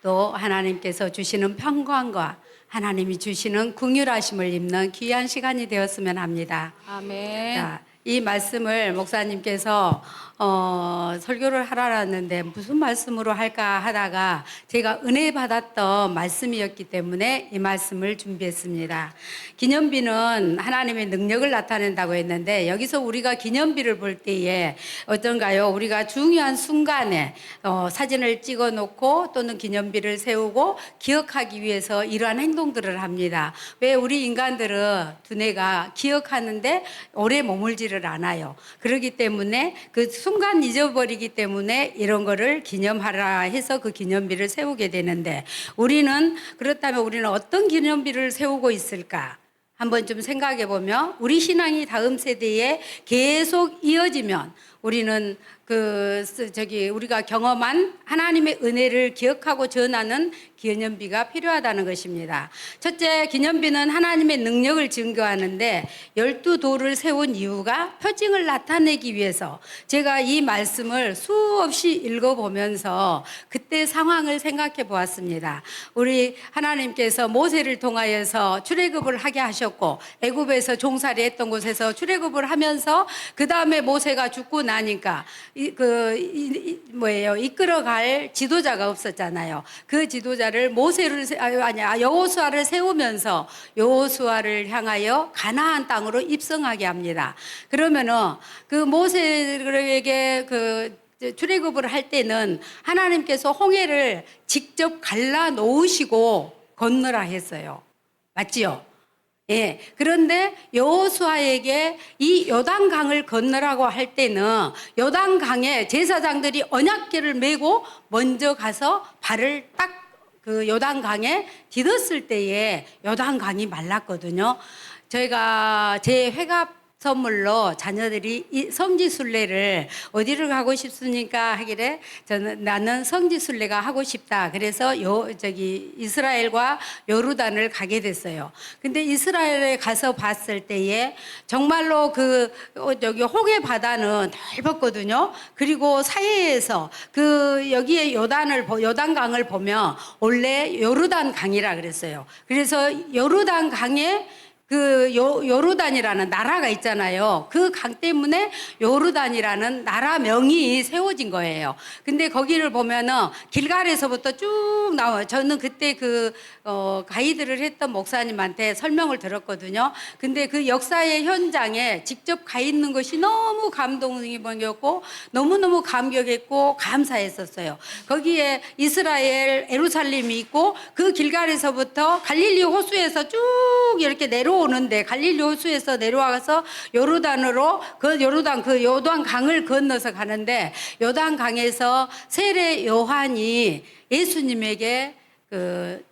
또 하나님께서 주시는 평강과 하나님이 주시는 긍휼하심을 입는 귀한 시간이 되었으면 합니다. 아멘. 자, 이 말씀을 목사님께서 설교를 하라는데 무슨 말씀으로 할까 하다가 제가 은혜 받았던 말씀이었기 때문에 이 말씀을 준비했습니다. 기념비는 하나님의 능력을 나타낸다고 했는데 여기서 우리가 기념비를 볼 때에 어떤가요? 우리가 중요한 순간에 사진을 찍어 놓고 또는 기념비를 세우고 기억하기 위해서 이러한 행동들을 합니다. 왜 우리 인간들은 두뇌가 기억하는데 오래 머물지를 않아요. 그렇기 때문에 그 순간 잊어버리기 때문에 이런 거를 기념하라 해서 그 기념비를 세우게 되는데 그렇다면 우리는 어떤 기념비를 세우고 있을까? 한번 좀 생각해 보면 우리 신앙이 다음 세대에 계속 이어지면 우리는 우리가 경험한 하나님의 은혜를 기억하고 전하는 기념비가 필요하다는 것입니다. 첫째, 기념비는 하나님의 능력을 증거하는데 12돌을 세운 이유가 표징을 나타내기 위해서 제가 이 말씀을 수없이 읽어보면서 그때 상황을 생각해 보았습니다. 우리 하나님께서 모세를 통하여서 출애굽을 하게 하셨고 애굽에서 종살이 했던 곳에서 출애굽을 하면서 그 다음에 모세가 죽고 나니까 이끌어갈 지도자가 없었잖아요. 그 지도자를 여호수아를 세우면서 여호수아를 향하여 가나안 땅으로 입성하게 합니다. 그러면은 그 모세에게 출애굽을 할 때는 하나님께서 홍해를 직접 갈라 놓으시고 건너라 했어요. 맞지요? 예. 그런데 여호수아에게 이 요단강을 건너라고 할 때는 요단강에 제사장들이 언약궤를 메고 먼저 가서 발을 딱 그 요단강에 디뎠을 때에 요단강이 말랐거든요. 저희가 제 회갑 선물로 자녀들이 이 성지순례를 어디를 가고 싶습니까 하길래 나는 성지순례가 하고 싶다. 그래서 이스라엘과 요르단을 가게 됐어요. 근데 이스라엘에 가서 봤을 때에 정말로 홍해 바다는 넓었거든요. 그리고 사해에서 여기에 요단강을 보면 원래 요르단 강이라 그랬어요. 그래서 요르단 강에 요르단이라는 나라가 있잖아요. 그 강 때문에 요르단이라는 나라명이 세워진 거예요. 근데 거기를 보면은 길갈에서부터 쭉 나와요. 저는 그때 가이드를 했던 목사님한테 설명을 들었거든요. 근데 그 역사의 현장에 직접 가 있는 것이 너무 감동이었고 너무너무 감격했고 감사했었어요. 거기에 이스라엘 예루살렘이 있고 그 길갈에서부터 갈릴리 호수에서 쭉 이렇게 오는데 갈릴리 호수에서 내려와서 요르단으로 요단강을 건너서 가는데 요단강에서 세례 요한이 예수님에게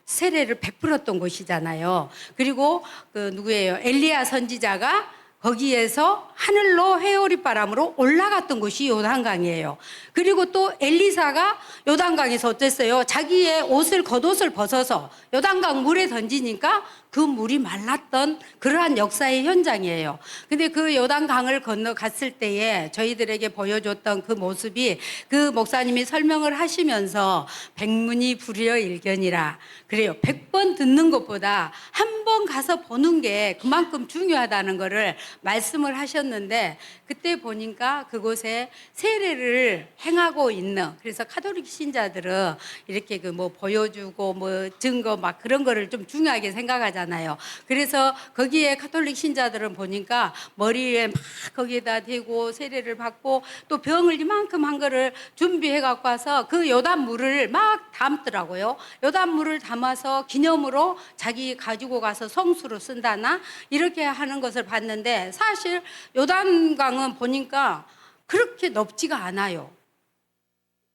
세례를 베풀었던 곳이잖아요. 그리고 누구예요? 엘리야 선지자가 거기에서 하늘로 회오리 바람으로 올라갔던 곳이 요단강이에요. 그리고 또 엘리사가 요단강에서 어땠어요? 자기의 겉옷을 벗어서 요단강 물에 던지니까 그 물이 말랐던 그러한 역사의 현장이에요. 근데 그 요단강을 건너갔을 때에 저희들에게 보여줬던 그 모습이 그 목사님이 설명을 하시면서 백문이 불여일견이라 그래요. 100번 듣는 것보다 한 번 가서 보는 게 그만큼 중요하다는 거를 말씀을 하셨는데 그때 보니까 그곳에 세례를 행하고 있는 그래서 카톨릭 신자들은 이렇게 보여주고 증거 그런 거를 좀 중요하게 생각하잖아요. 그래서 거기에 카톨릭 신자들은 보니까 머리에 막 거기에다 대고 세례를 받고 또 병을 이만큼 한 거를 준비해 갖고 와서 그 요단 물을 막 담더라고요. 요단 물을 담아서 기념으로 자기 가지고 가서 성수로 쓴다나 이렇게 하는 것을 봤는데 사실 요단강은 보니까 그렇게 넓지가 않아요.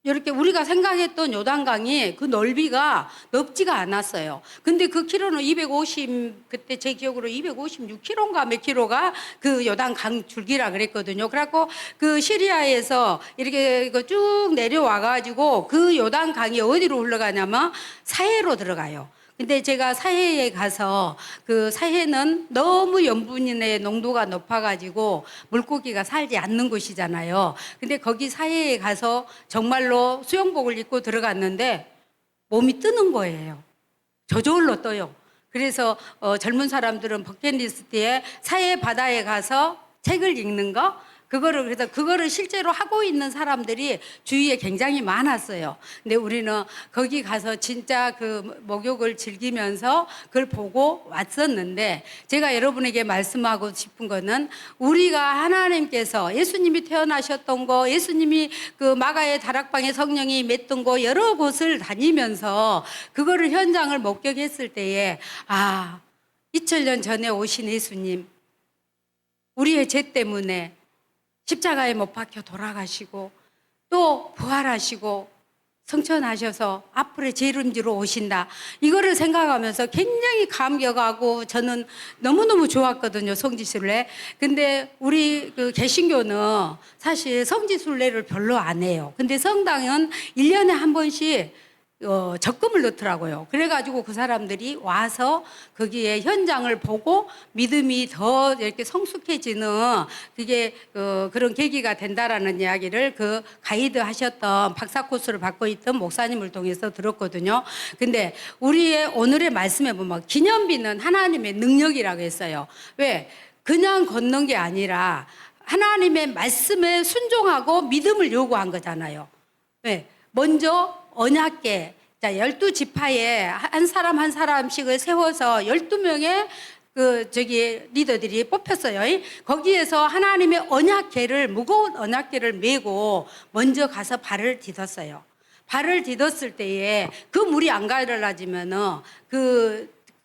이렇게 우리가 생각했던 요단강이 그 넓이가 넓지가 않았어요. 근데 그 키로는 그때 제 기억으로 256km인가 몇 킬로가 그 요단강 줄기라 그랬거든요. 그래갖고 그 시리아에서 이렇게 쭉 내려와가지고 그 요단강이 어디로 흘러가냐면 사해로 들어가요. 근데 제가 사해에 가서 그 사해는 너무 염분의 농도가 높아가지고 물고기가 살지 않는 곳이잖아요. 근데 거기 사해에 가서 정말로 수영복을 입고 들어갔는데 몸이 뜨는 거예요. 저절로 떠요. 그래서 젊은 사람들은 버킷리스트에 사해 바다에 가서 책을 읽는 거, 그래서 그거를 실제로 하고 있는 사람들이 주위에 굉장히 많았어요. 근데 우리는 거기 가서 진짜 그 목욕을 즐기면서 그걸 보고 왔었는데, 제가 여러분에게 말씀하고 싶은 거는, 우리가 하나님께서 예수님이 태어나셨던 거, 예수님이 그 마가의 다락방에 성령이 맺던 거, 여러 곳을 다니면서 그거를 현장을 목격했을 때에, 2000년 전에 오신 예수님, 우리의 죄 때문에 십자가에 못 박혀 돌아가시고 또 부활하시고 성천하셔서 앞으로 재림지로 오신다. 이거를 생각하면서 굉장히 감격하고 저는 너무너무 좋았거든요, 성지순례. 근데 우리 그 개신교는 사실 성지순례를 별로 안 해요. 근데 성당은 1년에 한 번씩 적금을 넣더라고요. 그래가지고 그 사람들이 와서 거기에 현장을 보고 믿음이 더 이렇게 성숙해지는 그게 그런 계기가 된다라는 이야기를 그 가이드 하셨던 박사 코스를 받고 있던 목사님을 통해서 들었거든요. 근데 우리의 오늘의 말씀에 보면 기념비는 하나님의 능력이라고 했어요. 왜? 그냥 걷는 게 아니라 하나님의 말씀에 순종하고 믿음을 요구한 거잖아요. 왜? 먼저 언약궤, 자, 12지파에 한 사람 한 사람씩을 세워서 12명의 리더들이 뽑혔어요. 거기에서 하나님의 언약궤를, 무거운 언약궤를 메고 먼저 가서 발을 디뎠어요. 발을 디뎠을 때에 그 물이 안 가라지면은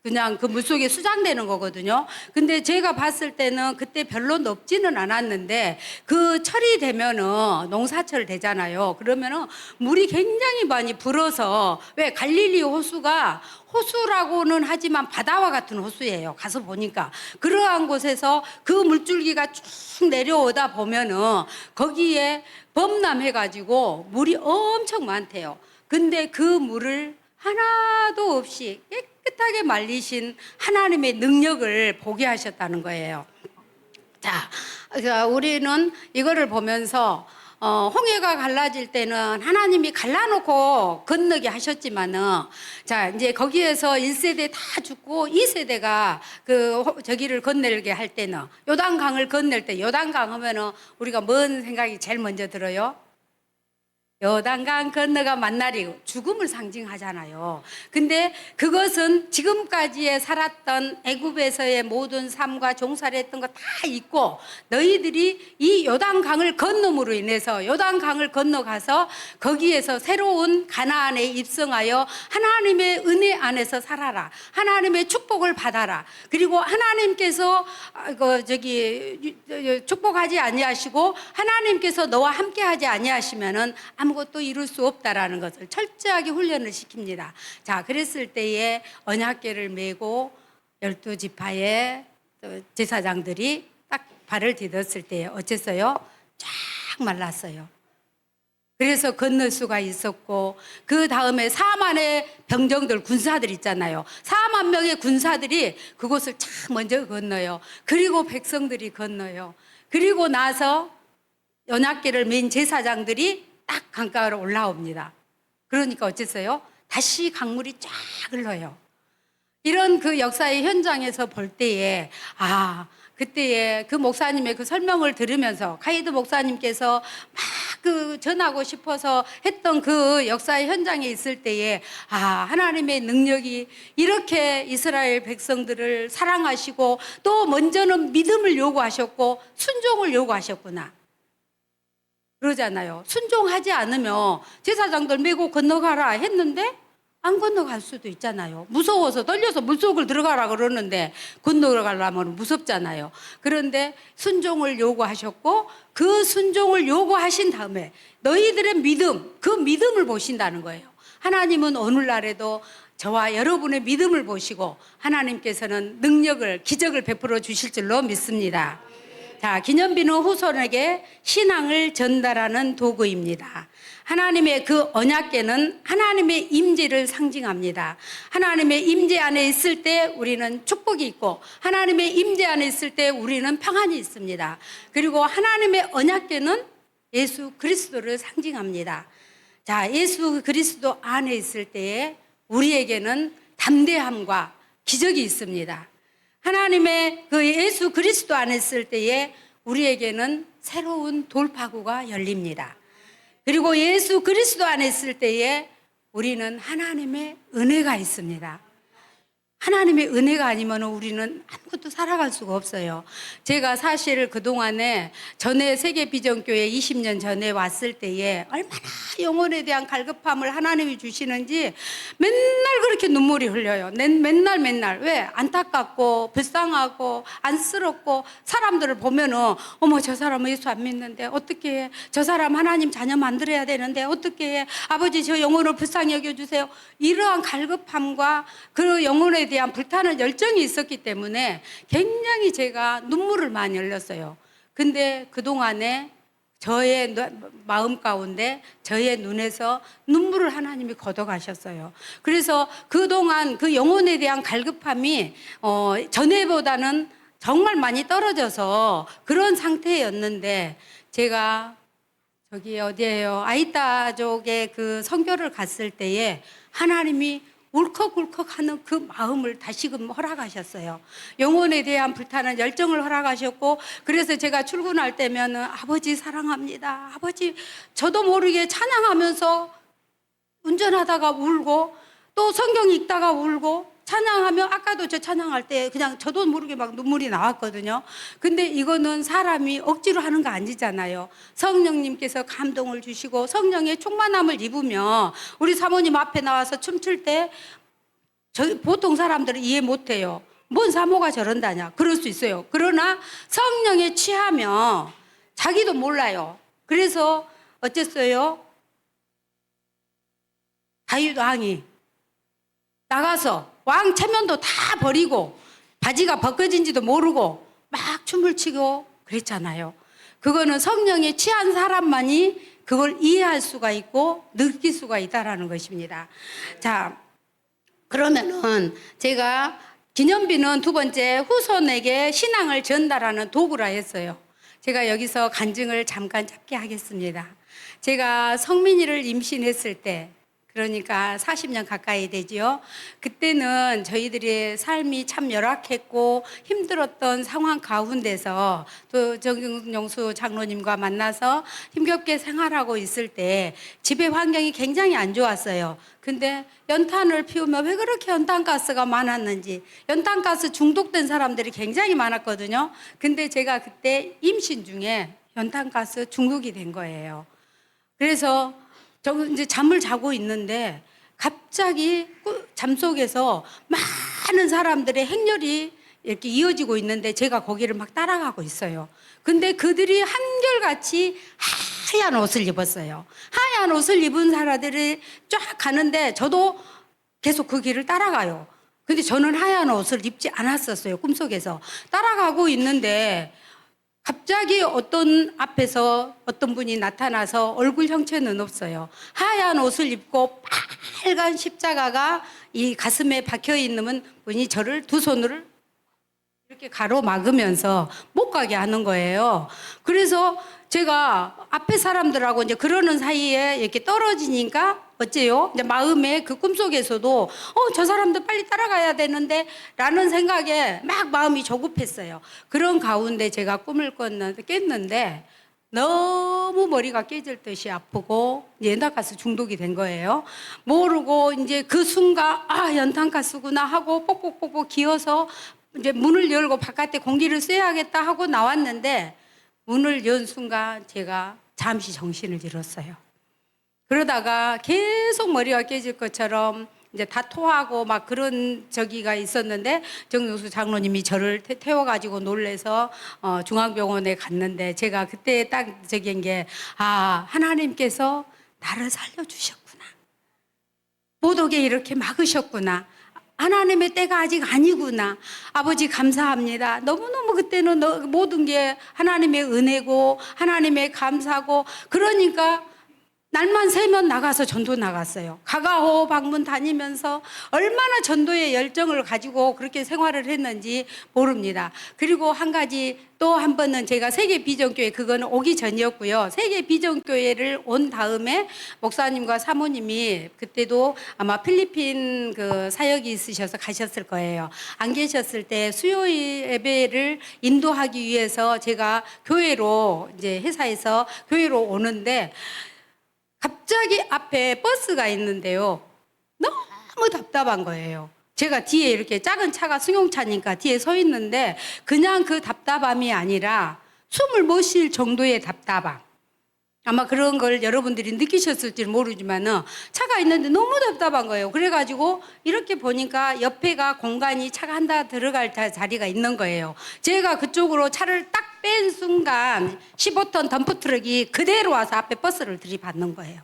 그냥 그 물속에 수장되는 거거든요. 근데 제가 봤을 때는 그때 별로 높지는 않았는데 그 철이 되면은 농사철 되잖아요. 그러면은 물이 굉장히 많이 불어서, 왜 갈릴리 호수가 호수라고는 하지만 바다와 같은 호수예요. 가서 보니까 그러한 곳에서 그 물줄기가 쭉 내려오다 보면은 거기에 범람해가지고 물이 엄청 많대요. 근데 그 물을 하나도 없이 깨끗하게 말리신 하나님의 능력을 보게 하셨다는 거예요. 자, 우리는 이거를 보면서 홍해가 갈라질 때는 하나님이 갈라놓고 건너게 하셨지만은, 자, 이제 거기에서 1세대 다 죽고 2세대가 저기를 건너게 할 때는, 요단강을 건널 때, 요단강 하면은 우리가 뭔 생각이 제일 먼저 들어요? 요단강 건너가 만날이 죽음을 상징하잖아요. 근데 그것은 지금까지의 살았던 애굽에서의 모든 삶과 종살이 했던 거 다 잊고, 너희들이 이 요단강을 건nom으로 인해서 요단강을 건너가서 거기에서 새로운 가나안에 입성하여 하나님의 은혜 안에서 살아라. 하나님의 축복을 받아라. 그리고 하나님께서 축복하지 아니하시고 하나님께서 너와 함께하지 아니하시면은 아무것도 이룰 수 없다라는 것을 철저하게 훈련을 시킵니다. 자, 그랬을 때에 언약궤를 메고 12지파의 제사장들이 딱 발을 디뎠을 때에 어쨌어요? 쫙 말랐어요. 그래서 건널 수가 있었고, 그 다음에 4만의 병정들, 군사들 있잖아요. 4만 명의 군사들이 그곳을 쫙 먼저 건너요. 그리고 백성들이 건너요. 그리고 나서 언약궤를 맨 제사장들이 딱 강가로 올라옵니다. 그러니까 어쨌어요? 다시 강물이 쫙 흘러요. 이런 그 역사의 현장에서 볼 때에, 그때에 그 목사님의 그 설명을 들으면서 가이드 목사님께서 막 전하고 싶어서 했던 그 역사의 현장에 있을 때에, 하나님의 능력이 이렇게 이스라엘 백성들을 사랑하시고 또 먼저는 믿음을 요구하셨고 순종을 요구하셨구나. 그러잖아요. 순종하지 않으면 제사장들 메고 건너가라 했는데 안 건너갈 수도 있잖아요. 무서워서 떨려서 물속을 들어가라 그러는데 건너가려면 무섭잖아요. 그런데 순종을 요구하셨고, 그 순종을 요구하신 다음에 너희들의 믿음, 그 믿음을 보신다는 거예요. 하나님은 오늘날에도 저와 여러분의 믿음을 보시고 하나님께서는 능력을, 기적을 베풀어 주실 줄로 믿습니다. 자, 기념비는 후손에게 신앙을 전달하는 도구입니다. 하나님의 그 언약궤는 하나님의 임재를 상징합니다. 하나님의 임재 안에 있을 때 우리는 축복이 있고, 하나님의 임재 안에 있을 때 우리는 평안이 있습니다. 그리고 하나님의 언약궤는 예수 그리스도를 상징합니다. 자, 예수 그리스도 안에 있을 때에 우리에게는 담대함과 기적이 있습니다. 하나님의 그 예수 그리스도 안에 있을 때에 우리에게는 새로운 돌파구가 열립니다. 그리고 예수 그리스도 안에 있을 때에 우리는 하나님의 은혜가 있습니다. 하나님의 은혜가 아니면 우리는 아무것도 살아갈 수가 없어요. 제가 사실 그동안에 전에 세계비전교회 20년 전에 왔을 때에 얼마나 영혼에 대한 갈급함을 하나님이 주시는지 맨날 그렇게 눈물이 흘려요. 맨날. 왜? 안타깝고 불쌍하고 안쓰럽고 사람들을 보면은 어머 저 사람은 예수 안 믿는데 어떻게 해? 저 사람 하나님 자녀 만들어야 되는데 어떻게 해? 아버지 저 영혼을 불쌍히 여겨주세요. 이러한 갈급함과 그 영혼에 대한 불타는 열정이 있었기 때문에 굉장히 제가 눈물을 많이 흘렸어요. 근데 그동안에 저의 마음 가운데 저의 눈에서 눈물을 하나님이 걷어가셨어요. 그래서 그동안 그 영혼에 대한 갈급함이 전에보다는 정말 많이 떨어져서 그런 상태였는데 제가 저기 어디예요? 아이따족의 그 선교를 갔을 때에 하나님이 울컥울컥 하는 그 마음을 다시금 허락하셨어요. 영혼에 대한 불타는 열정을 허락하셨고, 그래서 제가 출근할 때면은 아버지 사랑합니다. 아버지, 저도 모르게 찬양하면서 운전하다가 울고, 또 성경 읽다가 울고, 찬양하면 아까도 저 찬양할 때 그냥 저도 모르게 막 눈물이 나왔거든요. 근데 이거는 사람이 억지로 하는 거 아니잖아요. 성령님께서 감동을 주시고 성령의 충만함을 입으면 우리 사모님 앞에 나와서 춤출 때 보통 사람들은 이해 못해요. 뭔 사모가 저런다냐. 그럴 수 있어요. 그러나 성령에 취하면 자기도 몰라요. 그래서 어쨌어요? 다윗 왕이 나가서 왕 체면도 다 버리고 바지가 벗겨진지도 모르고 막 춤을 추고 그랬잖아요. 그거는 성령에 취한 사람만이 그걸 이해할 수가 있고 느낄 수가 있다라는 것입니다. 자, 그러면은 제가 기념비는 두 번째 후손에게 신앙을 전달하는 도구라 했어요. 제가 여기서 간증을 잠깐 짧게 하겠습니다. 제가 성민이를 임신했을 때, 그러니까 40년 가까이 되지요. 그때는 저희들의 삶이 참 열악했고 힘들었던 상황 가운데서 또 정영수 장로님과 만나서 힘겹게 생활하고 있을 때 집의 환경이 굉장히 안 좋았어요. 근데 연탄을 피우면 왜 그렇게 연탄가스가 많았는지, 연탄가스 중독된 사람들이 굉장히 많았거든요. 근데 제가 그때 임신 중에 연탄가스 중독이 된 거예요. 그래서 저 이제 잠을 자고 있는데 갑자기 잠속에서 많은 사람들의 행렬이 이렇게 이어지고 있는데 제가 거기를 막 따라가고 있어요. 근데 그들이 한결같이 하얀 옷을 입었어요. 하얀 옷을 입은 사람들이 쫙 가는데 저도 계속 그 길을 따라가요. 근데 저는 하얀 옷을 입지 않았었어요. 꿈속에서 따라가고 있는데 갑자기 어떤 앞에서 어떤 분이 나타나서 얼굴 형체는 없어요. 하얀 옷을 입고 빨간 십자가가 이 가슴에 박혀 있는 분이 저를 두 손으로 이렇게 가로막으면서 못 가게 하는 거예요. 그래서 제가 앞에 사람들하고 이제 그러는 사이에 이렇게 떨어지니까 어째요? 이제 마음에 그 꿈속에서도 저 사람들 빨리 따라가야 되는데 라는 생각에 막 마음이 조급했어요. 그런 가운데 제가 꿈을 깼는데 너무 머리가 깨질 듯이 아프고 연탄가스 중독이 된 거예요. 모르고 이제 그 순간 연탄가스구나 하고 뽁뽁뽁뽁 기어서 이제 문을 열고 바깥에 공기를 쐬야겠다 하고 나왔는데 문을 연 순간 제가 잠시 정신을 잃었어요. 그러다가 계속 머리가 깨질 것처럼 이제 다 토하고 막 그런 저기가 있었는데 정영수 장로님이 저를 태워가지고 놀래서 중앙병원에 갔는데 제가 그때 딱 저기인 게 하나님께서 나를 살려주셨구나. 못 오게 이렇게 막으셨구나. 하나님의 때가 아직 아니구나. 아버지 감사합니다. 너무너무 그때는 모든 게 하나님의 은혜고 하나님의 감사고 그러니까 날만 새면 나가서 전도 나갔어요. 가가호 방문 다니면서 얼마나 전도의 열정을 가지고 그렇게 생활을 했는지 모릅니다. 그리고 한 가지 또 한 번은 제가 세계 비전교회, 그거는 오기 전이었고요. 세계 비전교회를 온 다음에 목사님과 사모님이 그때도 아마 필리핀 그 사역이 있으셔서 가셨을 거예요. 안 계셨을 때 수요 예배를 인도하기 위해서 제가 교회로 이제 회사에서 교회로 오는데 갑자기 앞에 버스가 있는데요. 너무 답답한 거예요. 제가 뒤에 이렇게 작은 차가 승용차니까 뒤에 서 있는데 그냥 그 답답함이 아니라 숨을 못 쉴 정도의 답답함. 아마 그런 걸 여러분들이 느끼셨을지 모르지만은 차가 있는데 너무 답답한 거예요. 그래가지고 이렇게 보니까 옆에가 공간이 차가 한 대 들어갈 자리가 있는 거예요. 제가 그쪽으로 차를 딱 뺀 순간 15톤 덤프트럭이 그대로 와서 앞에 버스를 들이받는 거예요.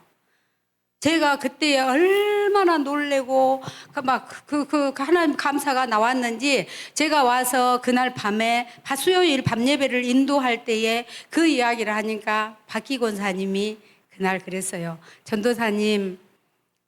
제가 그때 얼마나 놀래고 하나님 감사가 나왔는지, 제가 와서 그날 밤에 수요일 밤 예배를 인도할 때에 그 이야기를 하니까 박기곤 사님이 그날 그랬어요. 전도사님,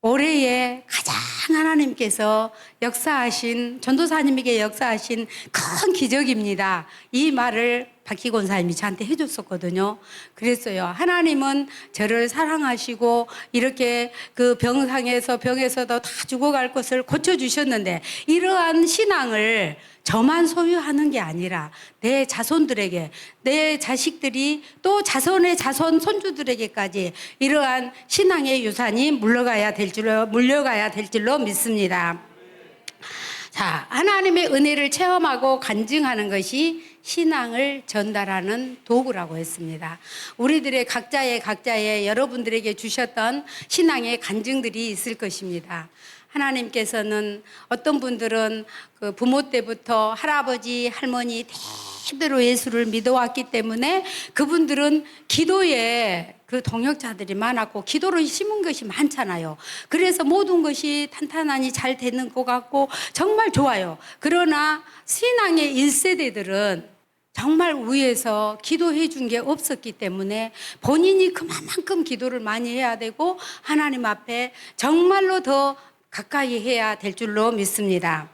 올해에 가장 하나님께서 역사하신, 전도사님에게 역사하신 큰 기적입니다. 이 말을 박희곤 사님이 저한테 해줬었거든요. 그랬어요. 하나님은 저를 사랑하시고 이렇게 그 병에서도 다 죽어갈 것을 고쳐주셨는데, 이러한 신앙을 저만 소유하는 게 아니라 내 자손들에게, 내 자식들이 또 자손의 자손 손주들에게까지 이러한 신앙의 유산이 물려가야 될 줄로 믿습니다. 자, 하나님의 은혜를 체험하고 간증하는 것이 신앙을 전달하는 도구라고 했습니다. 우리들의 각자의 여러분들에게 주셨던 신앙의 간증들이 있을 것입니다. 하나님께서는 어떤 분들은 그 부모 때부터 할아버지, 할머니 대대로 예수를 믿어왔기 때문에 그분들은 기도에 그 동역자들이 많았고 기도를 심은 것이 많잖아요. 그래서 모든 것이 탄탄하니 잘 되는 것 같고 정말 좋아요. 그러나 신앙의 1세대들은 정말 위에서 기도해 준 게 없었기 때문에 본인이 그만큼 기도를 많이 해야 되고 하나님 앞에 정말로 더 가까이 해야 될 줄로 믿습니다.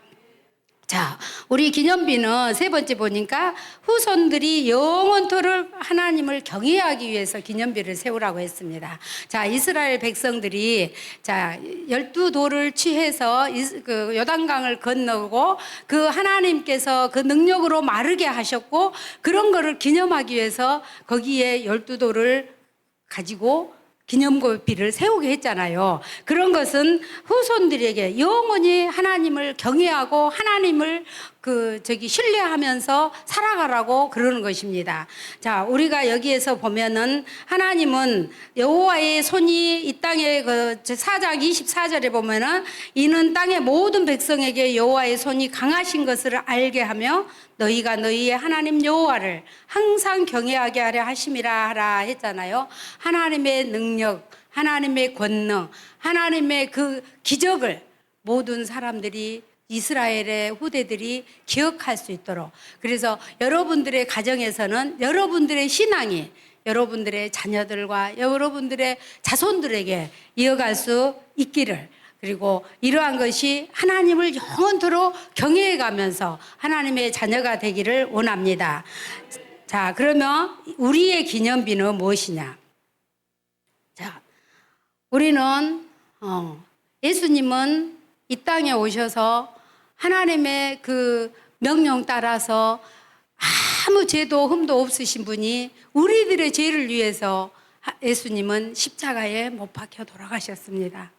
자, 우리 기념비는 세 번째 보니까 후손들이 영원토록 하나님을 경외하기 위해서 기념비를 세우라고 했습니다. 자, 이스라엘 백성들이 12도를 취해서 그 요단강을 건너고 그 하나님께서 그 능력으로 마르게 하셨고, 그런 거를 기념하기 위해서 거기에 12도를 가지고 기념비를 세우게 했잖아요. 그런 것은 후손들에게 영원히 하나님을 경외하고 하나님을 신뢰하면서 살아가라고 그러는 것입니다. 자, 우리가 여기에서 보면은 하나님은 여호와의 손이 이 땅에 4장 24절에 보면은 이는 땅의 모든 백성에게 여호와의 손이 강하신 것을 알게 하며 너희가 너희의 하나님 여호와를 항상 경외하게 하려 하심이라 하라 했잖아요. 하나님의 능력, 하나님의 권능, 하나님의 그 기적을 모든 사람들이, 이스라엘의 후대들이 기억할 수 있도록, 그래서 여러분들의 가정에서는 여러분들의 신앙이 여러분들의 자녀들과 여러분들의 자손들에게 이어갈 수 있기를, 그리고 이러한 것이 하나님을 영원토록 경외해 가면서 하나님의 자녀가 되기를 원합니다. 자, 그러면 우리의 기념비는 무엇이냐? 자, 우리는 예수님은 이 땅에 오셔서 하나님의 그 명령 따라서 아무 죄도 흠도 없으신 분이 우리들의 죄를 위해서 예수님은 십자가에 못 박혀 돌아가셨습니다.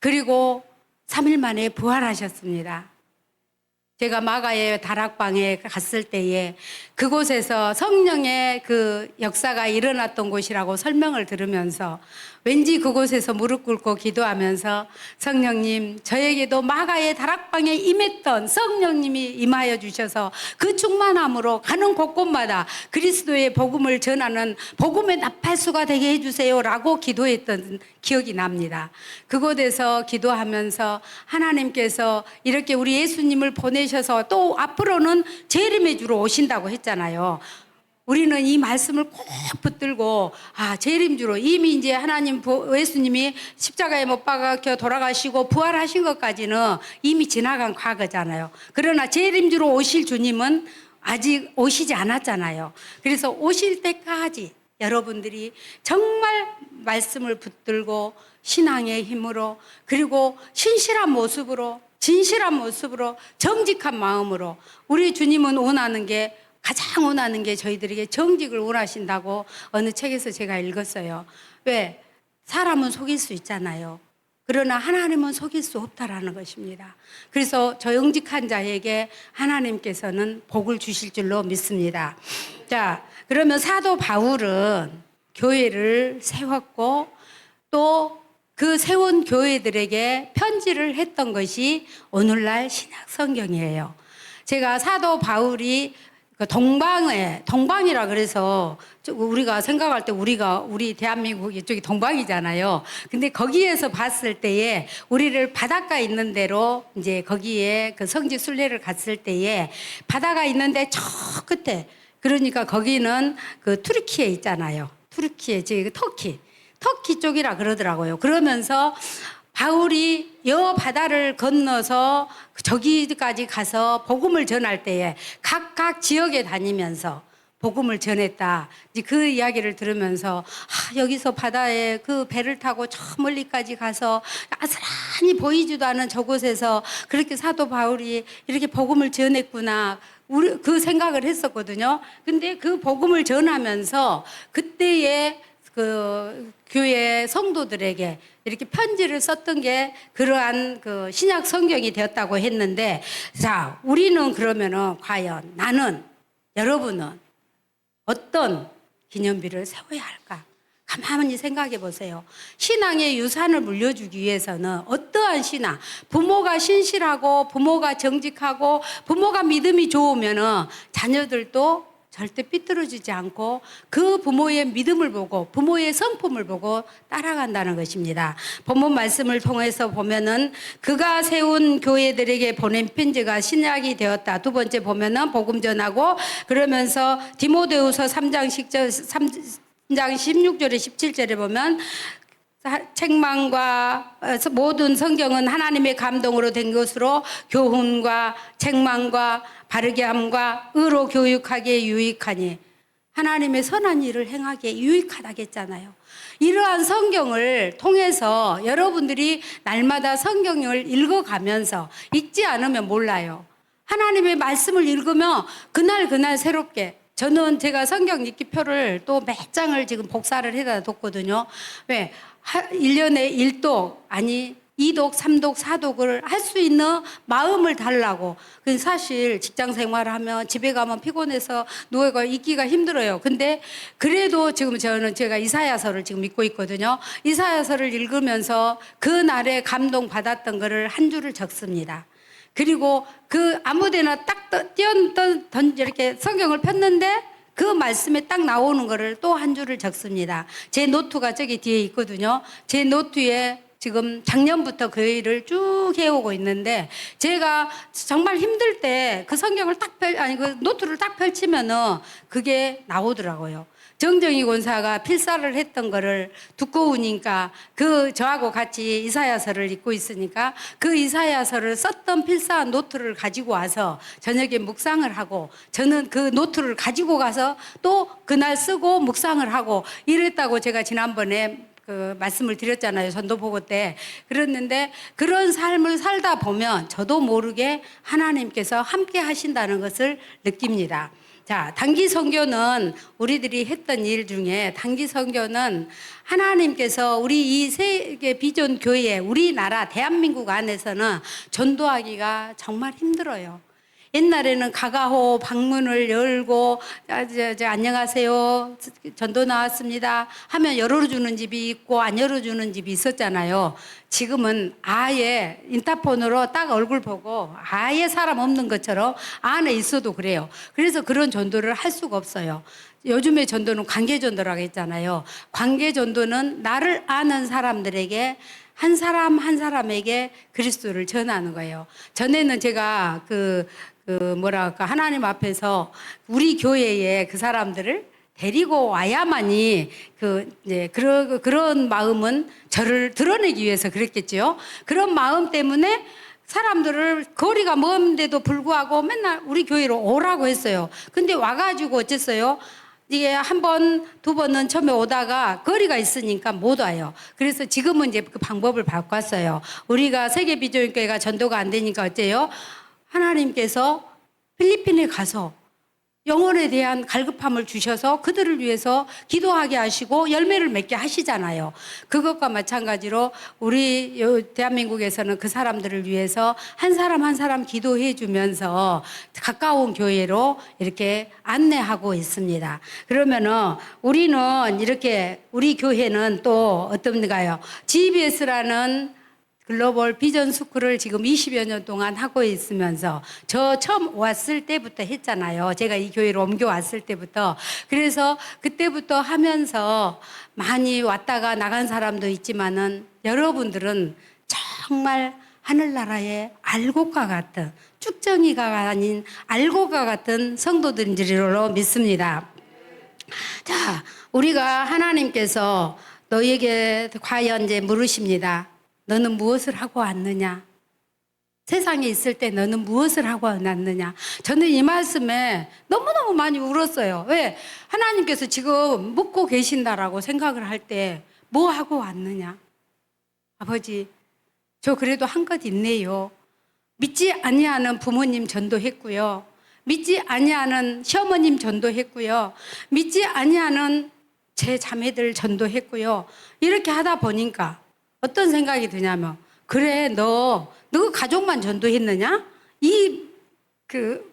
그리고 3일 만에 부활하셨습니다. 제가 마가의 다락방에 갔을 때에 그곳에서 성령의 그 역사가 일어났던 곳이라고 설명을 들으면서 왠지 그곳에서 무릎 꿇고 기도하면서 성령님, 저에게도 마가의 다락방에 임했던 성령님이 임하여 주셔서 그 충만함으로 가는 곳곳마다 그리스도의 복음을 전하는 복음의 나팔수가 되게 해주세요 라고 기도했던 기억이 납니다. 그곳에서 기도하면서 하나님께서 이렇게 우리 예수님을 보내셔서 또 앞으로는 재림의 주로 오신다고 했잖아요. 우리는 이 말씀을 꼭 붙들고 재림주로 이미 이제 하나님 예수님이 십자가에 못 박혀 돌아가시고 부활하신 것까지는 이미 지나간 과거잖아요. 그러나 재림주로 오실 주님은 아직 오시지 않았잖아요. 그래서 오실 때까지 여러분들이 정말 말씀을 붙들고 신앙의 힘으로 그리고 신실한 모습으로 진실한 모습으로 정직한 마음으로 우리 주님은 가장 원하는 게 저희들에게 정직을 원하신다고 어느 책에서 제가 읽었어요. 왜? 사람은 속일 수 있잖아요. 그러나 하나님은 속일 수 없다라는 것입니다. 그래서 정직한 자에게 하나님께서는 복을 주실 줄로 믿습니다. 자, 그러면 사도 바울은 교회를 세웠고 또 그 세운 교회들에게 편지를 했던 것이 오늘날 신약 성경이에요. 제가 사도 바울이 동방이라 그래서 우리가 생각할 때 우리 대한민국 이쪽이 동방이잖아요. 근데 거기에서 봤을 때에 우리를 바닷가 있는 데로 이제 거기에 그 성지 순례를 갔을 때에 바다가 있는데 저 끝에 그러니까 거기는 그 투르키에 있잖아요. 투르키에 저기 터키 쪽이라 그러더라고요. 그러면서 바울이 여 바다를 건너서 저기까지 가서 복음을 전할 때에 각각 지역에 다니면서 복음을 전했다. 이제 그 이야기를 들으면서 여기서 바다에 그 배를 타고 저 멀리까지 가서 아스란히 보이지도 않은 저곳에서 그렇게 사도 바울이 이렇게 복음을 전했구나. 그 생각을 했었거든요. 근데 그 복음을 전하면서 그때의 그 교회 성도들에게 이렇게 편지를 썼던 게 그러한 그 신약 성경이 되었다고 했는데, 자, 우리는 그러면은 과연 여러분은 어떤 기념비를 세워야 할까? 가만히 생각해 보세요. 신앙의 유산을 물려주기 위해서는 어떠한 신앙, 부모가 신실하고 부모가 정직하고 부모가 믿음이 좋으면은 자녀들도 절대 삐뚤어지지 않고 그 부모의 믿음을 보고 부모의 성품을 보고 따라간다는 것입니다. 본문 말씀을 통해서 보면은 그가 세운 교회들에게 보낸 편지가 신약이 되었다. 두 번째 보면은 복음 전하고 그러면서 디모데후서 3장 16절에 17절에 보면 책망과 모든 성경은 하나님의 감동으로 된 것으로 교훈과 책망과 바르게 함과 의로 교육하기에 유익하니 하나님의 선한 일을 행하기에 유익하다겠잖아요. 이러한 성경을 통해서 여러분들이 날마다 성경을 읽어가면서 읽지 않으면 몰라요. 하나님의 말씀을 읽으면 그날 새롭게 저는 제가 성경 읽기표를 또 몇 장을 지금 복사를 해다 뒀거든요. 왜? 1년에 1독, 아니 2독, 3독, 4독을 할 수 있는 마음을 달라고. 사실 직장 생활하면 집에 가면 피곤해서 누워가 있기가 힘들어요. 근데 그래도 지금 제가 이사야서를 지금 읽고 있거든요. 이사야서를 읽으면서 그날에 감동 받았던 거를 한 줄을 적습니다. 그리고 그 아무데나 딱 이렇게 성경을 폈는데 그 말씀에 딱 나오는 거를 또 한 줄을 적습니다. 제 노트가 저기 뒤에 있거든요. 제 노트에 지금 작년부터 그 일을 쭉 해오고 있는데 제가 정말 힘들 때 그 성경을 그 노트를 딱 펼치면은 그게 나오더라고요. 정정희 권사가 필사를 했던 거를 두꺼우니까 저하고 같이 이사야서를 읽고 있으니까 그 이사야서를 썼던 필사한 노트를 가지고 와서 저녁에 묵상을 하고 저는 그 노트를 가지고 가서 또 그날 쓰고 묵상을 하고 이랬다고 제가 지난번에 그 말씀을 드렸잖아요. 전도 보고 때. 그랬는데 그런 삶을 살다 보면 저도 모르게 하나님께서 함께 하신다는 것을 느낍니다. 자, 단기 선교는 우리들이 했던 일 중에 단기 선교는 하나님께서 우리 이 세계 비전 교회, 우리나라 대한민국 안에서는 전도하기가 정말 힘들어요. 옛날에는 가가호 방문을 열고 안녕하세요 전도 나왔습니다 하면 열어주는 집이 있고 안 열어주는 집이 있었잖아요. 지금은 아예 인터폰으로 딱 얼굴 보고 아예 사람 없는 것처럼 안에 있어도 그래요. 그래서 그런 전도를 할 수가 없어요. 요즘에 전도는 관계전도라고 했잖아요. 관계전도는 나를 아는 사람들에게 한 사람 한 사람에게 그리스도를 전하는 거예요. 전에는 제가 뭐랄까, 하나님 앞에서 우리 교회에 그 사람들을 데리고 와야만이 그런 마음은 저를 드러내기 위해서 그랬겠죠. 그런 마음 때문에 사람들을 거리가 먼데도 불구하고 맨날 우리 교회로 오라고 했어요. 근데 와가지고 어쨌어요? 이게 한 번, 두 번은 처음에 오다가 거리가 있으니까 못 와요. 그래서 지금은 이제 그 방법을 바꿨어요. 우리가 세계비전교회가 전도가 안 되니까 어째요? 하나님께서 필리핀에 가서 영혼에 대한 갈급함을 주셔서 그들을 위해서 기도하게 하시고 열매를 맺게 하시잖아요. 그것과 마찬가지로 우리 대한민국에서는 그 사람들을 위해서 한 사람 한 사람 기도해 주면서 가까운 교회로 이렇게 안내하고 있습니다. 그러면은 우리는 이렇게 우리 교회는 또 어떤가요? GBS라는 글로벌 비전 스쿨을 지금 20여 년 동안 하고 있으면서 저 처음 왔을 때부터 했잖아요. 제가 이 교회로 옮겨왔을 때부터. 그래서 그때부터 하면서 많이 왔다가 나간 사람도 있지만은 여러분들은 정말 하늘나라의 알곡과 같은, 쭉정이가 아닌 알곡과 같은 성도들인 줄로 믿습니다. 자, 우리가 하나님께서 너에게 과연 이제 물으십니다. 너는 무엇을 하고 왔느냐? 세상에 있을 때 너는 무엇을 하고 왔느냐? 저는 이 말씀에 너무너무 많이 울었어요. 왜? 하나님께서 지금 묻고 계신다라고 생각을 할 때 뭐 하고 왔느냐? 아버지, 저 그래도 한 것 있네요. 믿지 아니하는 부모님 전도했고요. 믿지 아니하는 시어머님 전도했고요. 믿지 아니하는 제 자매들 전도했고요. 이렇게 하다 보니까 어떤 생각이 드냐면, 그래, 너 가족만 전도했느냐?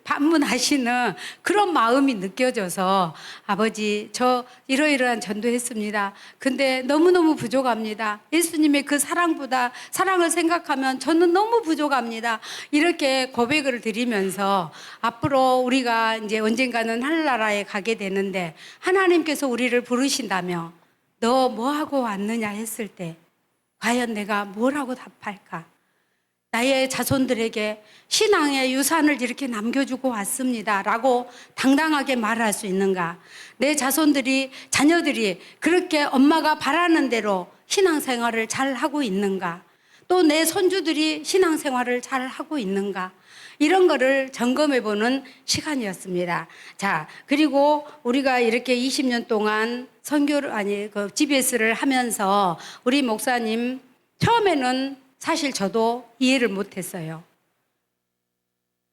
반문하시는 그런 마음이 느껴져서, 아버지, 저 이러이러한 전도했습니다. 근데 너무너무 부족합니다. 예수님의 그 사랑을 생각하면 저는 너무 부족합니다. 이렇게 고백을 드리면서 앞으로 우리가 이제 언젠가는 하늘나라에 가게 되는데, 하나님께서 우리를 부르신다며, 너 뭐 하고 왔느냐 했을 때, 과연 내가 뭐라고 답할까? 나의 자손들에게 신앙의 유산을 이렇게 남겨주고 왔습니다 라고 당당하게 말할 수 있는가? 내 자녀들이 그렇게 엄마가 바라는 대로 신앙생활을 잘 하고 있는가? 또 내 손주들이 신앙생활을 잘 하고 있는가? 이런 거를 점검해 보는 시간이었습니다. 자, 그리고 우리가 이렇게 20년 동안 GBS를 하면서 우리 목사님 처음에는 사실 저도 이해를 못 했어요.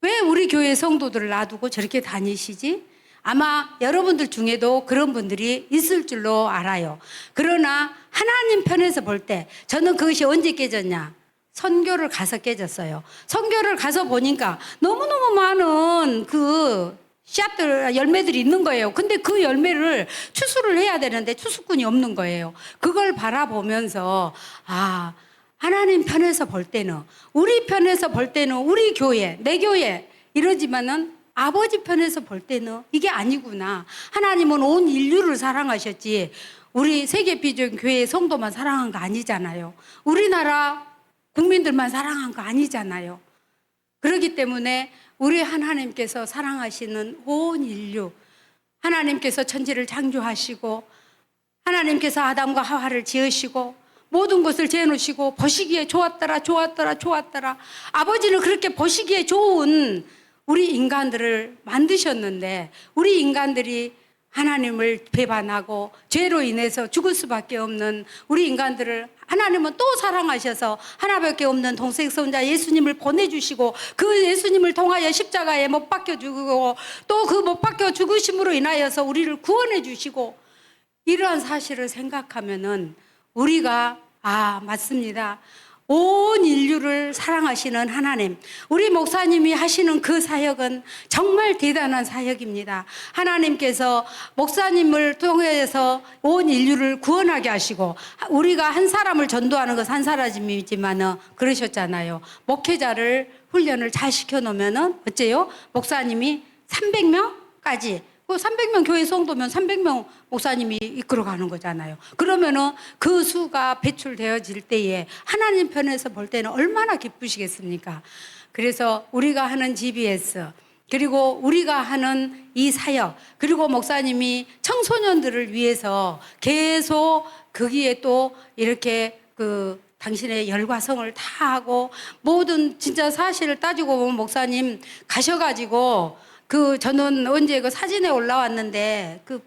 왜 우리 교회 성도들을 놔두고 저렇게 다니시지? 아마 여러분들 중에도 그런 분들이 있을 줄로 알아요. 그러나 하나님 편에서 볼 때 저는 그것이 언제 깨졌냐? 선교를 가서 깨졌어요. 선교를 가서 보니까 너무너무 많은 씨앗들, 열매들이 있는 거예요. 근데 그 열매를 추수를 해야 되는데 추수꾼이 없는 거예요. 그걸 바라보면서, 하나님 편에서 볼 때는, 우리 편에서 볼 때는 우리 교회, 내 교회 이러지만은 아버지 편에서 볼 때는 이게 아니구나. 하나님은 온 인류를 사랑하셨지 우리 세계비전교회 성도만 사랑한 거 아니잖아요. 우리나라 국민들만 사랑한 거 아니잖아요. 그렇기 때문에 우리 하나님께서 사랑하시는 온 인류, 하나님께서 천지를 창조하시고 하나님께서 아담과 하와를 지으시고 모든 것을 재놓으시고 보시기에 좋았더라. 아버지는 그렇게 보시기에 좋은 우리 인간들을 만드셨는데 우리 인간들이 하나님을 배반하고 죄로 인해서 죽을 수밖에 없는 우리 인간들을 하나님은 또 사랑하셔서 하나밖에 없는 동생성자 예수님을 보내주시고 그 예수님을 통하여 십자가에 못 박혀 죽고 또 그 못 박혀 죽으심으로 인하여서 우리를 구원해 주시고 이러한 사실을 생각하면은 우리가 맞습니다. 온 인류를 사랑하시는 하나님, 우리 목사님이 하시는 그 사역은 정말 대단한 사역입니다. 하나님께서 목사님을 통해서 온 인류를 구원하게 하시고 우리가 한 사람을 전도하는 것은 한 사람이지만 그러셨잖아요. 목회자를 훈련을 잘 시켜놓으면 어째요? 목사님이 300명까지 그 300명 교회 성도면 300명 목사님이 이끌어가는 거잖아요. 그러면은 그 수가 배출되어질 때에 하나님 편에서 볼 때는 얼마나 기쁘시겠습니까? 그래서 우리가 하는 GBS, 그리고 우리가 하는 이 사역, 그리고 목사님이 청소년들을 위해서 계속 거기에 또 이렇게 그 당신의 열과성을 다 하고, 모든 진짜 사실을 따지고 보면 목사님 가셔가지고 저는 언제 그 사진에 올라왔는데 그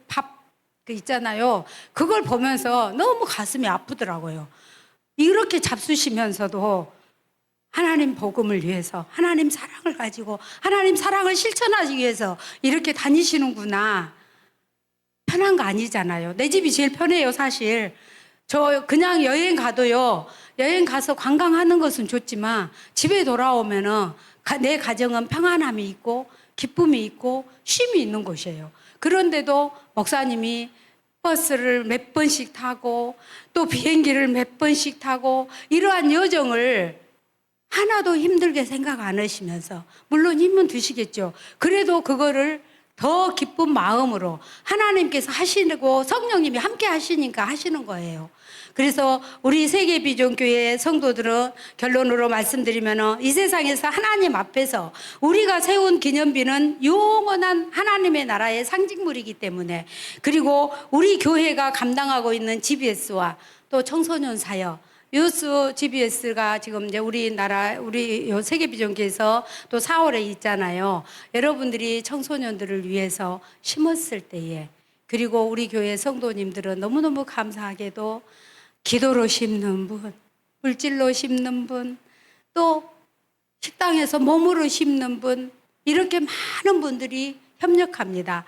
있잖아요. 그걸 보면서 너무 가슴이 아프더라고요. 이렇게 잡수시면서도 하나님 복음을 위해서, 하나님 사랑을 가지고 하나님 사랑을 실천하기 위해서 이렇게 다니시는구나. 편한 거 아니잖아요. 내 집이 제일 편해요, 사실. 저 그냥 여행 가도요, 여행 가서 관광하는 것은 좋지만 집에 돌아오면은 내 가정은 평안함이 있고 기쁨이 있고 쉼이 있는 곳이에요. 그런데도 목사님이 버스를 몇 번씩 타고 또 비행기를 몇 번씩 타고 이러한 여정을 하나도 힘들게 생각 안 하시면서, 물론 힘은 드시겠죠. 그래도 그거를 더 기쁜 마음으로 하나님께서 하시고 성령님이 함께 하시니까 하시는 거예요. 그래서 우리 세계비전교회 성도들은 결론으로 말씀드리면, 이 세상에서 하나님 앞에서 우리가 세운 기념비는 영원한 하나님의 나라의 상징물이기 때문에, 그리고 우리 교회가 감당하고 있는 GBS와 또 청소년 사역, 유스 GBS가 지금 이제 우리 세계비전교회에서 또 4월에 있잖아요. 여러분들이 청소년들을 위해서 심었을 때에, 그리고 우리 교회 성도님들은 너무너무 감사하게도 기도로 심는 분, 물질로 심는 분, 또 식당에서 몸으로 심는 분, 이렇게 많은 분들이 협력합니다.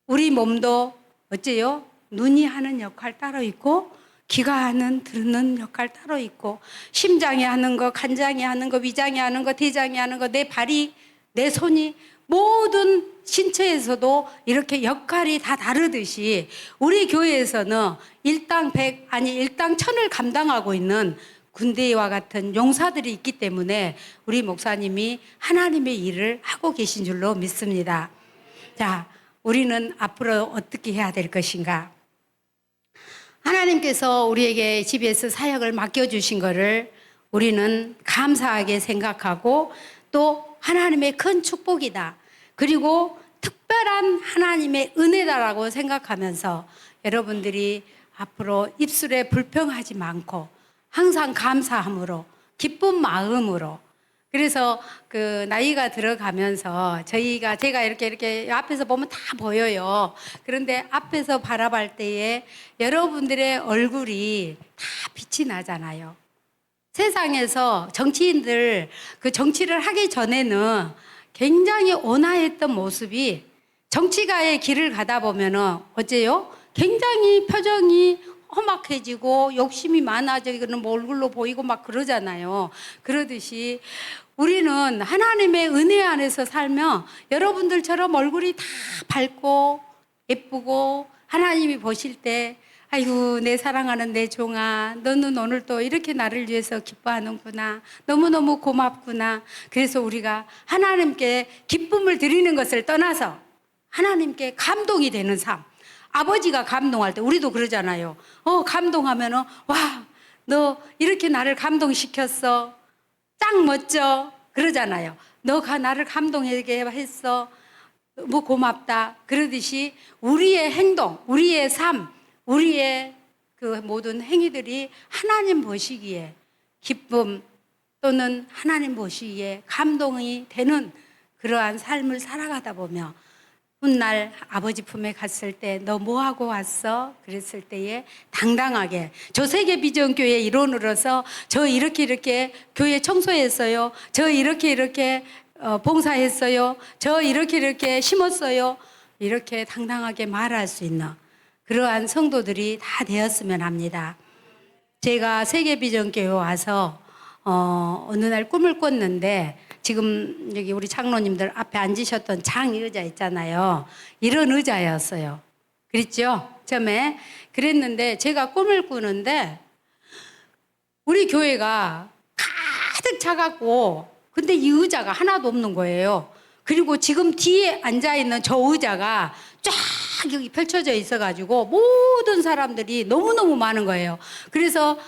우리 몸도 어째요? 눈이 하는 역할 따로 있고, 귀가 하는 듣는 역할 따로 있고, 심장이 하는 거, 간장이 하는 거, 위장이 하는 거, 대장이 하는 거, 내 발이, 내 손이, 모든 신체에서도 이렇게 역할이 다 다르듯이 우리 교회에서는 일당 100 아니 일당 1000을 감당하고 있는 군대와 같은 용사들이 있기 때문에 우리 목사님이 하나님의 일을 하고 계신 줄로 믿습니다. 자, 우리는 앞으로 어떻게 해야 될 것인가? 하나님께서 우리에게 GBS 사역을 맡겨주신 것을 우리는 감사하게 생각하고, 또 하나님의 큰 축복이다, 그리고 특별한 하나님의 은혜다라고 생각하면서 여러분들이 앞으로 입술에 불평하지 않고 항상 감사함으로 기쁜 마음으로, 그래서 그 나이가 들어가면서 제가 이렇게 앞에서 보면 다 보여요. 그런데 앞에서 바라볼 때에 여러분들의 얼굴이 다 빛이 나잖아요. 세상에서 정치인들 그 정치를 하기 전에는 굉장히 온화했던 모습이 정치가의 길을 가다 보면은 어째요? 굉장히 표정이 험악해지고 욕심이 많아지는 뭐 얼굴로 보이고 막 그러잖아요. 그러듯이 우리는 하나님의 은혜 안에서 살면 여러분들처럼 얼굴이 다 밝고 예쁘고, 하나님이 보실 때 아이고 내 사랑하는 내 종아, 너는 오늘 또 이렇게 나를 위해서 기뻐하는구나, 너무너무 고맙구나. 그래서 우리가 하나님께 기쁨을 드리는 것을 떠나서 하나님께 감동이 되는 삶. 아버지가 감동할 때 우리도 그러잖아요. 감동하면은 와, 너 이렇게 나를 감동시켰어, 짱 멋져, 그러잖아요. 너가 나를 감동하게 했어, 뭐 고맙다. 그러듯이 우리의 행동, 우리의 삶, 우리의 그 모든 행위들이 하나님 보시기에 기쁨, 또는 하나님 보시기에 감동이 되는 그러한 삶을 살아가다 보면 훗날 아버지 품에 갔을 때 너 뭐하고 왔어? 그랬을 때에 당당하게, 저 세계비전교회 일원으로서 저 이렇게 교회 청소했어요, 저 이렇게 봉사했어요, 저 이렇게 심었어요, 이렇게 당당하게 말할 수 있는 그러한 성도들이 다 되었으면 합니다. 제가 세계비전교회 와서 어느 날 꿈을 꿨는데, 지금 여기 우리 장로님들 앞에 앉으셨던 장 의자 있잖아요. 이런 의자였어요. 그랬죠? 처음에. 그랬는데 제가 꿈을 꾸는데 우리 교회가 가득 차갖고, 근데 이 의자가 하나도 없는 거예요. 그리고 지금 뒤에 앉아있는 저 의자가 쫙 여기 펼쳐져 있어가지고 모든 사람들이 너무너무 많은 거예요. 그래서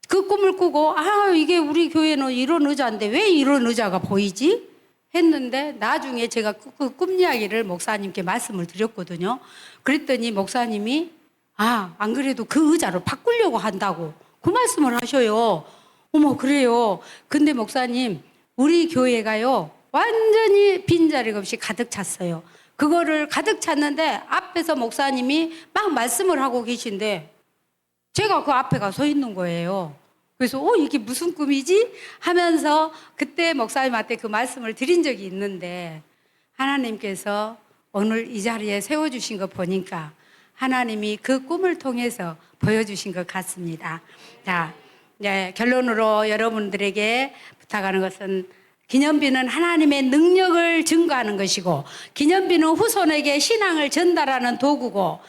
그 꿈을 꾸고, 이게 우리 교회는 이런 의자인데 왜 이런 의자가 보이지? 했는데 나중에 제가 그 꿈 이야기를 목사님께 말씀을 드렸거든요. 그랬더니 목사님이 안 그래도 그 의자로 바꾸려고 한다고 그 말씀을 하셔요. 어머, 그래요. 근데 목사님, 우리 교회가요, 완전히 빈자리가 없이 가득 찼어요. 그거를 가득 찼는데 앞에서 목사님이 막 말씀을 하고 계신데 제가 그 앞에 가 서 있는 거예요. 그래서 이게 무슨 꿈이지? 하면서 그때 목사님한테 그 말씀을 드린 적이 있는데 하나님께서 오늘 이 자리에 세워주신 거 보니까 하나님이 그 꿈을 통해서 보여주신 것 같습니다. 자, 결론으로 여러분들에게 부탁하는 것은 기념비는 하나님의 능력을 증거하는 것이고 기념비는 후손에게 신앙을 전달하는 도구고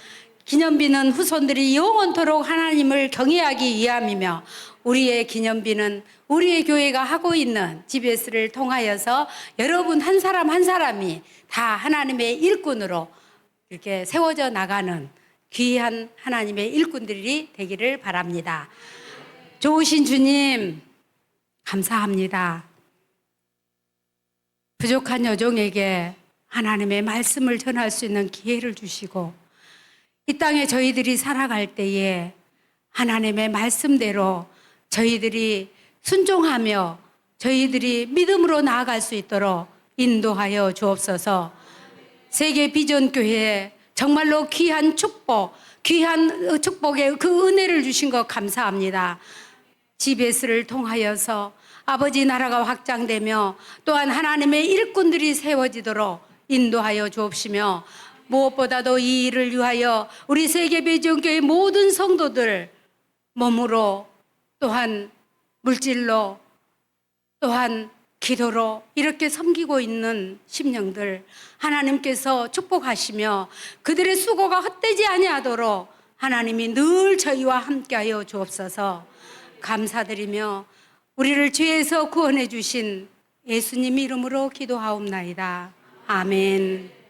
기념비는 후손들이 영원토록 하나님을 경외하기 위함이며 우리의 기념비는 우리의 교회가 하고 있는 GBS를 통하여서 여러분 한 사람 한 사람이 다 하나님의 일꾼으로 이렇게 세워져 나가는 귀한 하나님의 일꾼들이 되기를 바랍니다. 좋으신 주님 감사합니다. 부족한 여종에게 하나님의 말씀을 전할 수 있는 기회를 주시고 이 땅에 저희들이 살아갈 때에 하나님의 말씀대로 저희들이 순종하며 저희들이 믿음으로 나아갈 수 있도록 인도하여 주옵소서. 세계 비전 교회에 정말로 귀한 축복, 귀한 축복의 그 은혜를 주신 것 감사합니다. GBS를 통하여서 아버지 나라가 확장되며 또한 하나님의 일꾼들이 세워지도록 인도하여 주옵시며 무엇보다도 이 일을 위하여 우리 세계배전교회 모든 성도들 몸으로 또한 물질로 또한 기도로 이렇게 섬기고 있는 심령들 하나님께서 축복하시며 그들의 수고가 헛되지 아니하도록 하나님이 늘 저희와 함께하여 주옵소서. 감사드리며 우리를 죄에서 구원해 주신 예수님 이름으로 기도하옵나이다. 아멘.